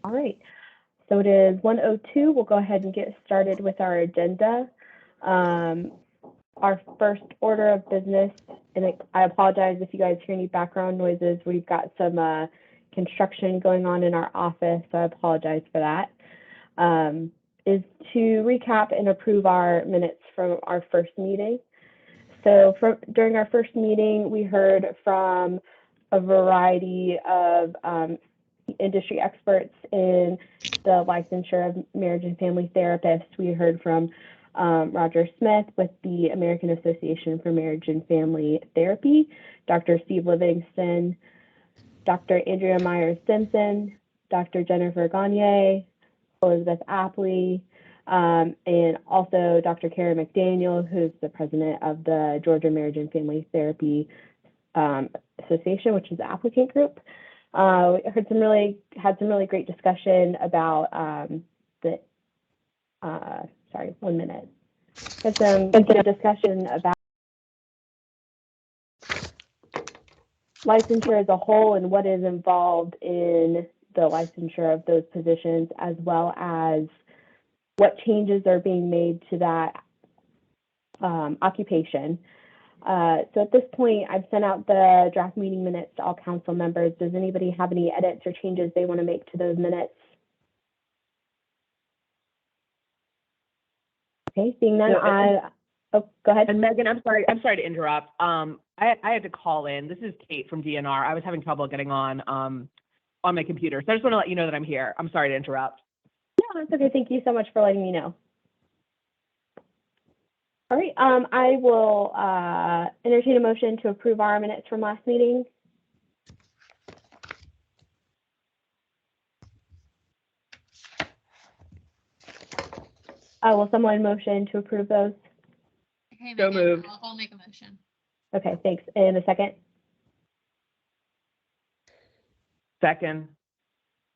All right, so it is 1:02. We'll go ahead and get started with our agenda. Our first order of business, and I apologize if you guys hear any background noises. We've got some construction going on in our office, so I apologize for that. Is to recap and approve our minutes from our first meeting. So during our first meeting, we heard from a variety of industry experts in the licensure of marriage and family therapists. We heard from Roger Smith with the American Association for Marriage and Family Therapy, Dr. Steve Livingston, Dr. Andrea Myers-Simpson, Dr. Jennifer Gagne, Elizabeth Apley, and also Dr. Karen McDaniel, who's the president of the Georgia Marriage and Family Therapy Association, which is the applicant group. We had some really great discussion about sorry, 1 minute. Had some good discussion about licensure as a whole and what is involved in the licensure of those positions, as well as what changes are being made to that occupation. So at this point, I've sent out the draft meeting minutes to all council members. Does anybody have any edits or changes they want to make to those minutes? Okay, seeing none, oh, go ahead. And Megan, I'm sorry to interrupt. I had to call in. This is Kate from DNR. I was having trouble getting on my computer, so I just want to let you know that I'm here. I'm sorry to interrupt. No, that's okay. Thank you so much for letting me know. All right, I will entertain a motion to approve our minutes from last meeting. Will someone motion to approve those? Okay, So moved. I'll make a motion. Okay, thanks. And a second? Second.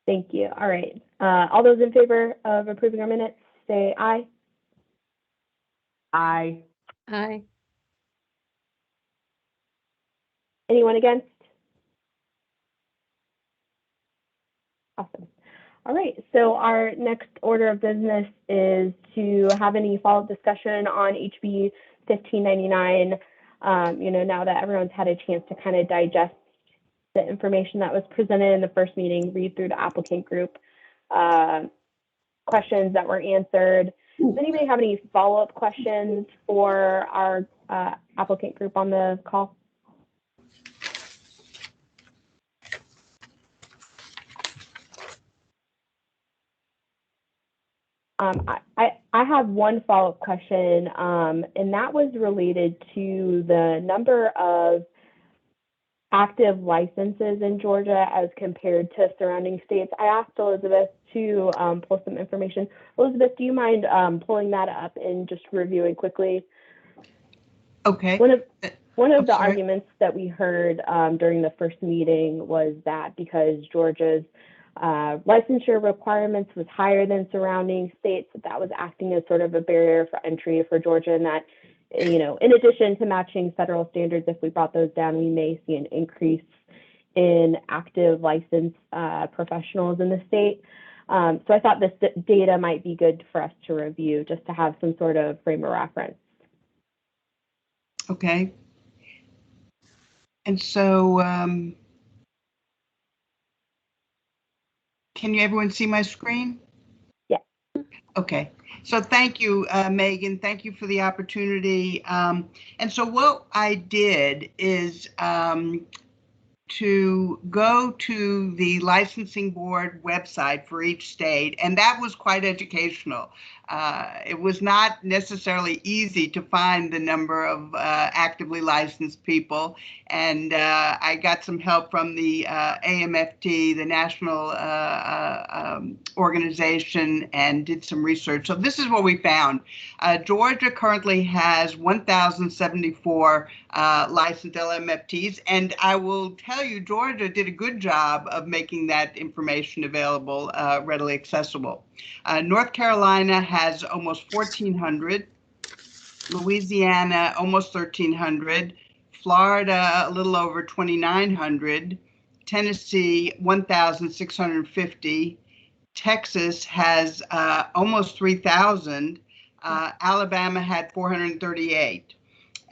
Thank you. All right. All those in favor of approving our minutes, say aye. Aye. Aye. Anyone against? Awesome. All right, so our next order of business is to have any follow-up discussion on HB 1599. Now that everyone's had a chance to kind of digest the information that was presented in the first meeting, read through the applicant group, questions that were answered. Does anybody have any follow-up questions for our applicant group on the call? I have one follow-up question, and that was related to the number of active licenses in Georgia as compared to surrounding states. I asked Elizabeth to pull some information. Elizabeth, do you mind pulling that up and just reviewing quickly? Okay. One of the arguments that we heard during the first meeting was that because Georgia's licensure requirements was higher than surrounding states, that was acting as sort of a barrier for entry for Georgia, and that, in addition to matching federal standards, if we brought those down, we may see an increase in active licensed professionals in the state. So I thought this data might be good for us to review, just to have some sort of frame of reference. Okay. And so, can everyone see my screen? Yeah. Okay. So thank you, Megan. Thank you for the opportunity. And so what I did is to go to the licensing board website for each state, and that was quite educational. It was not necessarily easy to find the number of actively licensed people, and I got some help from the AMFT, the national organization, and did some research. So this is what we found. Georgia currently has 1,074 licensed LMFTs, and I will tell you, Georgia did a good job of making that information available, readily accessible. North Carolina has almost 1,400, Louisiana almost 1,300, Florida a little over 2,900, Tennessee 1,650, Texas has almost 3,000. Alabama had 438.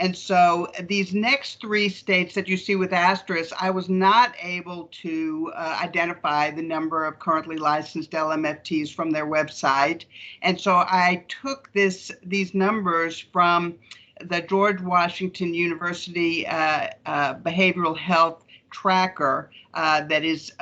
And so these next three states that you see with asterisks, I was not able to identify the number of currently licensed LMFTs from their website. And so I took these numbers from the George Washington University Behavioral Health Tracker that is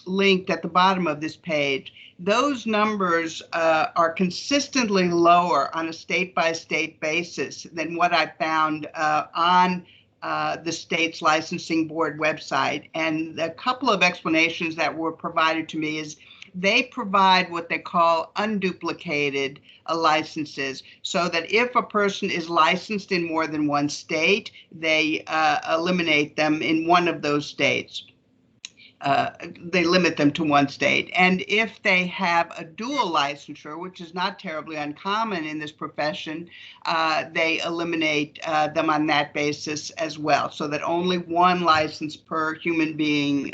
linked at the bottom of this page. Those numbers are consistently lower on a state-by-state basis than what I found on the state's licensing board website. And a couple of explanations that were provided to me is they provide what they call unduplicated licenses, so that if a person is licensed in more than one state, they eliminate them in one of those states. They limit them to one state. And if they have a dual licensure, which is not terribly uncommon in this profession, they eliminate them on that basis as well, so that only one license per human being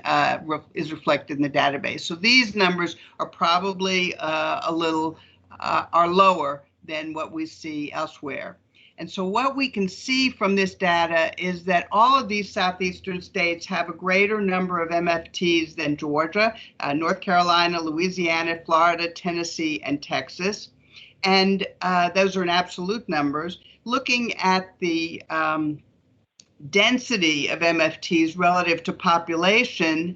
is reflected in the database. So these numbers are probably are lower than what we see elsewhere. And so what we can see from this data is that all of these southeastern states have a greater number of MFTs than Georgia, North Carolina, Louisiana, Florida, Tennessee, and Texas. And those are in absolute numbers. Looking at the density of MFTs relative to population,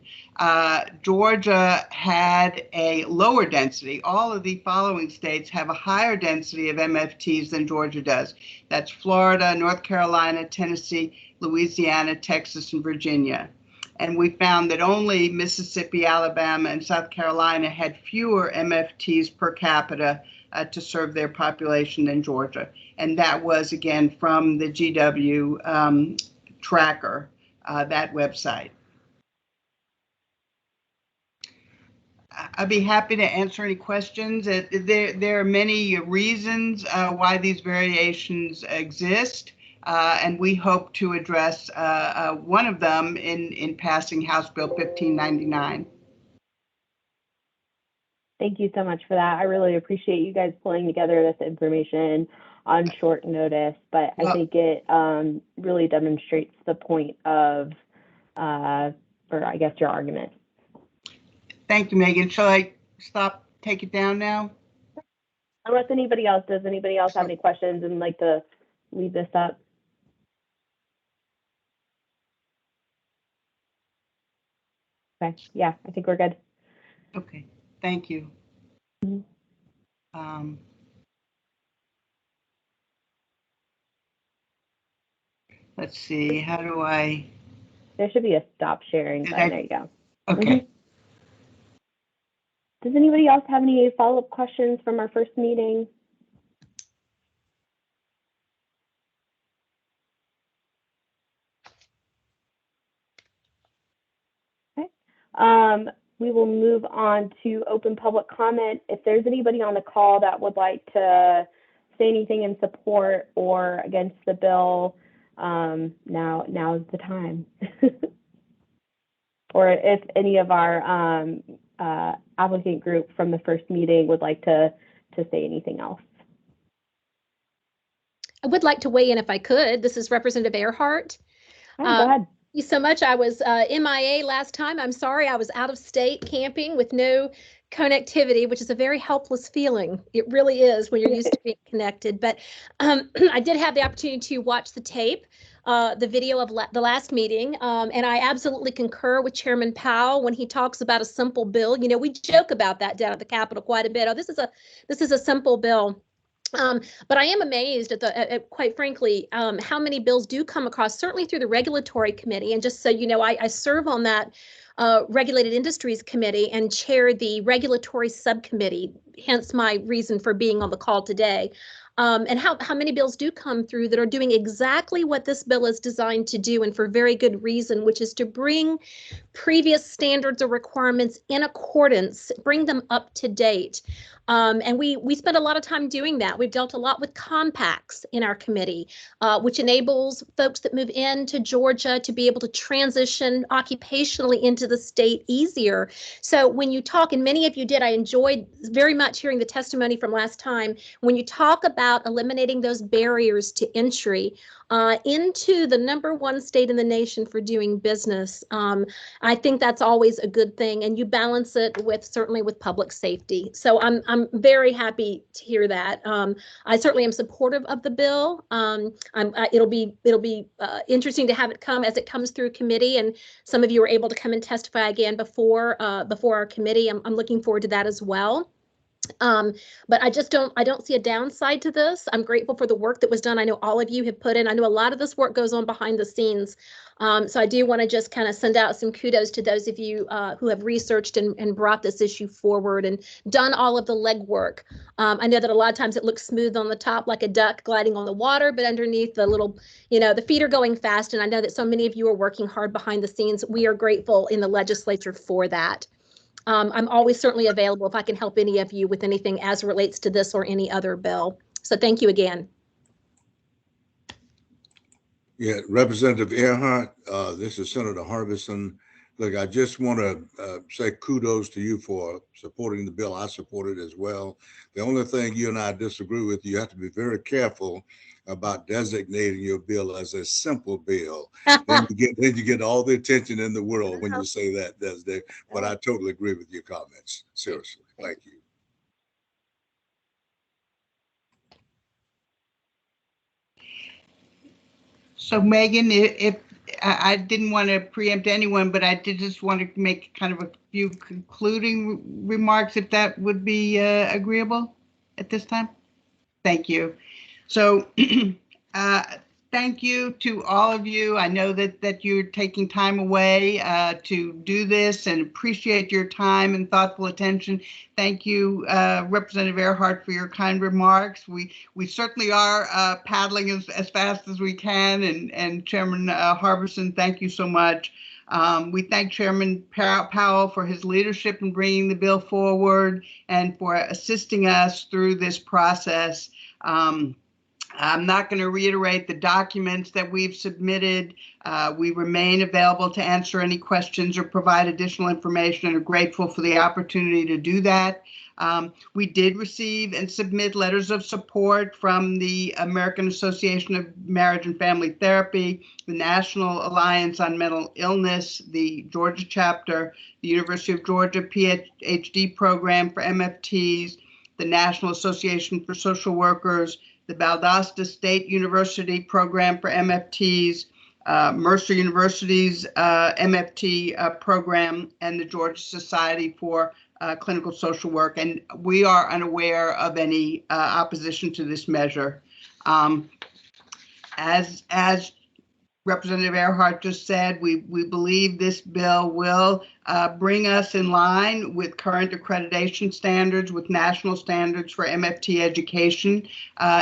Georgia had a lower density. All of the following states have a higher density of MFTs than Georgia does. That's Florida, North Carolina, Tennessee, Louisiana, Texas, and Virginia. And we found that only Mississippi, Alabama, and South Carolina had fewer MFTs per capita to serve their population than Georgia. And that was, again, from the GW tracker, that website. I'd be happy to answer any questions. There are many reasons why these variations exist, and we hope to address one of them in passing House Bill 1599. Thank you so much for that. I really appreciate you guys pulling together this information on short notice, but I think it really demonstrates the point of, or I guess your argument. Thank you, Megan. Shall I take it down now? Unless anybody else, does anybody else have any questions and like to leave this up? Okay, yeah, I think we're good. Okay, thank you. Mm-hmm. Let's see, how do I? There should be a stop sharing button. There you go. Okay. Mm-hmm. Does anybody else have any follow-up questions from our first meeting? Okay. We will move on to open public comment. If there's anybody on the call that would like to say anything in support or against the bill, now is the time. Or if any of our applicant group from the first meeting would like to say anything else. I would like to weigh in if I could. This is Representative Earhart. Go ahead. Thank you so much. I was MIA last time. I'm sorry, I was out of state camping with no connectivity, which is a very helpless feeling. It really is when you're used to being connected. But I did have the opportunity to watch the tape, the video of the last meeting, and I absolutely concur with Chairman Powell when he talks about a simple bill. You know, we joke about that down at the Capitol quite a bit. Oh, this is a simple bill. But I am amazed at quite frankly, how many bills do come across, certainly through the regulatory committee. And just so you know, I serve on that Regulated Industries Committee and chair the regulatory subcommittee, hence my reason for being on the call today. And how many bills do come through that are doing exactly what this bill is designed to do, and for very good reason, which is to bring previous standards or requirements in accordance, bring them up to date. And we spend a lot of time doing that. We've dealt a lot with compacts in our committee, which enables folks that move into Georgia to be able to transition occupationally into the state easier. So when you talk, and many of you did, I enjoyed very much hearing the testimony from last time. When you talk about eliminating those barriers to entry into the #1 state in the nation for doing business, I think that's always a good thing. And you balance it with certainly with public safety. So I'm very happy to hear that. I certainly am supportive of the bill. It'll be interesting to have it come as it comes through committee, and some of you are able to come and testify again before our committee. I'm looking forward to that as well. But I don't see a downside to this. I'm grateful for the work that was done. I know all of you have put in. I know a lot of this work goes on behind the scenes. So I do want to just kind of send out some kudos to those of you who have researched and brought this issue forward and done all of the legwork. I know that a lot of times it looks smooth on the top like a duck gliding on the water, but underneath the little, the feet are going fast. And I know that so many of you are working hard behind the scenes. We are grateful in the legislature for that. I'm always certainly available if I can help any of you with anything as relates to this or any other bill. So thank you again. Yeah, Representative Earhart, this is Senator Harbison. Look, I just want to say kudos to you for supporting the bill. I support it as well. The only thing you and I disagree with, you have to be very careful about designating your bill as a simple bill. then you get all the attention in the world when you say that, Desiree. But I totally agree with your comments. Seriously, thank you. So Megan, if I didn't want to preempt anyone, but I did just want to make kind of a few concluding remarks, if that would be agreeable at this time. Thank you. So thank you to all of you. I know that you're taking time away to do this, and appreciate your time and thoughtful attention. Thank you, Representative Earhart, for your kind remarks. We certainly are paddling as fast as we can, and Chairman Harbison, thank you so much. We thank Chairman Powell for his leadership in bringing the bill forward and for assisting us through this process. I'm not going to reiterate the documents that we've submitted. We remain available to answer any questions or provide additional information, and are grateful for the opportunity to do that. We did receive and submit letters of support from the American Association of Marriage and Family Therapy, the National Alliance on Mental Illness, the Georgia chapter, the University of Georgia PhD program for MFTs, the National Association for Social Workers, the Valdosta State University program for MFTs, Mercer University's MFT program, and the Georgia Society for Clinical Social Work. And we are unaware of any opposition to this measure. As Representative Earhart just said, we believe this bill will bring us in line with current accreditation standards, with national standards for MFT education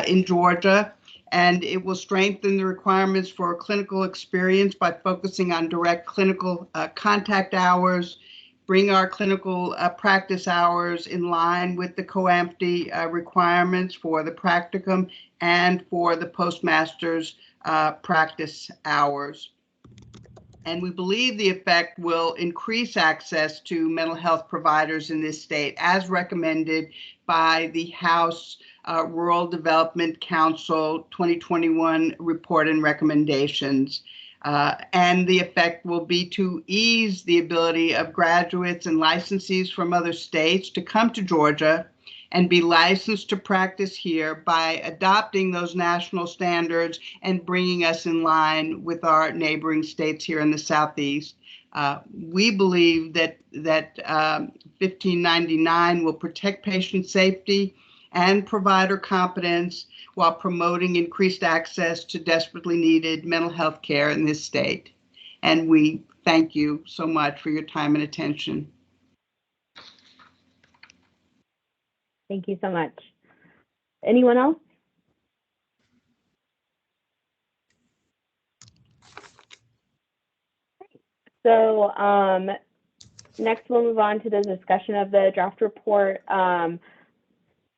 in Georgia. And it will strengthen the requirements for clinical experience by focusing on direct clinical contact hours, bring our clinical practice hours in line with the COAMFTE requirements for the practicum and for the postmaster's practice hours. And we believe the effect will increase access to mental health providers in this state, as recommended by the House Rural Development Council 2021 report and recommendations. And the effect will be to ease the ability of graduates and licensees from other states to come to Georgia and be licensed to practice here by adopting those national standards and bringing us in line with our neighboring states here in the Southeast. We believe that 1599 will protect patient safety and provider competence while promoting increased access to desperately needed mental health care in this state. And we thank you so much for your time and attention. Thank you so much. Anyone else? So next we'll move on to the discussion of the draft report.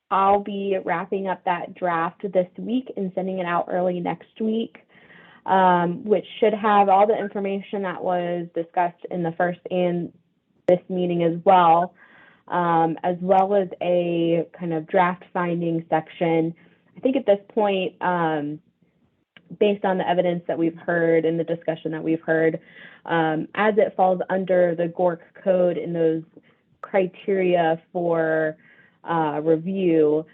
I'll be wrapping up that draft this week and sending it out early next week, which should have all the information that was discussed in the first and this meeting as well as a kind of draft finding section. I think at this point, based on the evidence that we've heard and the discussion that we've heard, as it falls under the GORRC code and those criteria for review,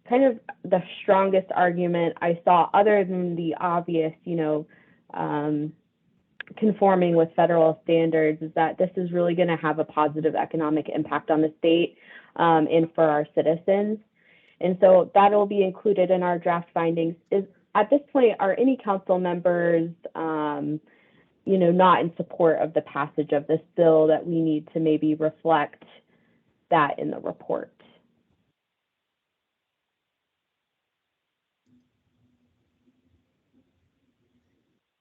kind of the strongest argument I saw, other than the obvious, conforming with federal standards, is that this is really going to have a positive economic impact on the state and for our citizens. And so that'll be included in our draft findings. At this point, are any council members, not in support of the passage of this bill that we need to maybe reflect that in the report?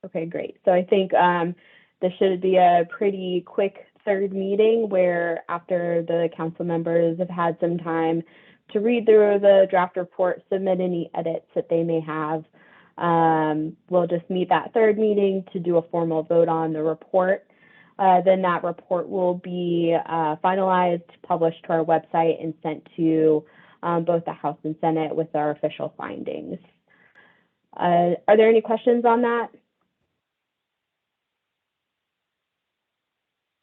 Okay, great. So I think this should be a pretty quick third meeting where, after the council members have had some time to read through the draft report, submit any edits that they may have, we'll just meet that third meeting to do a formal vote on the report. Then that report will be finalized, published to our website, and sent to both the House and Senate with our official findings. Are there any questions on that?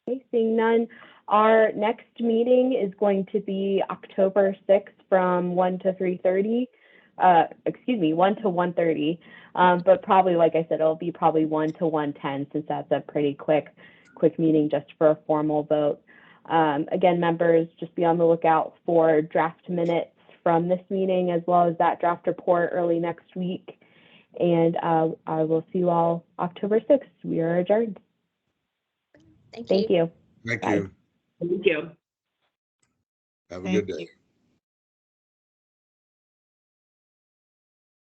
Okay, seeing none. Our next meeting is going to be October 6th from 1 to 3:30. 1 to 1:30. But probably, like I said, it'll be probably 1 to 1:10, since that's a pretty quick meeting just for a formal vote. Again, members, just be on the lookout for draft minutes from this meeting, as well as that draft report early next week. And I will see you all October 6th. We are adjourned. Thank you. Thank you. Thank Bye. you. Thank you. Have a good day. Thank you.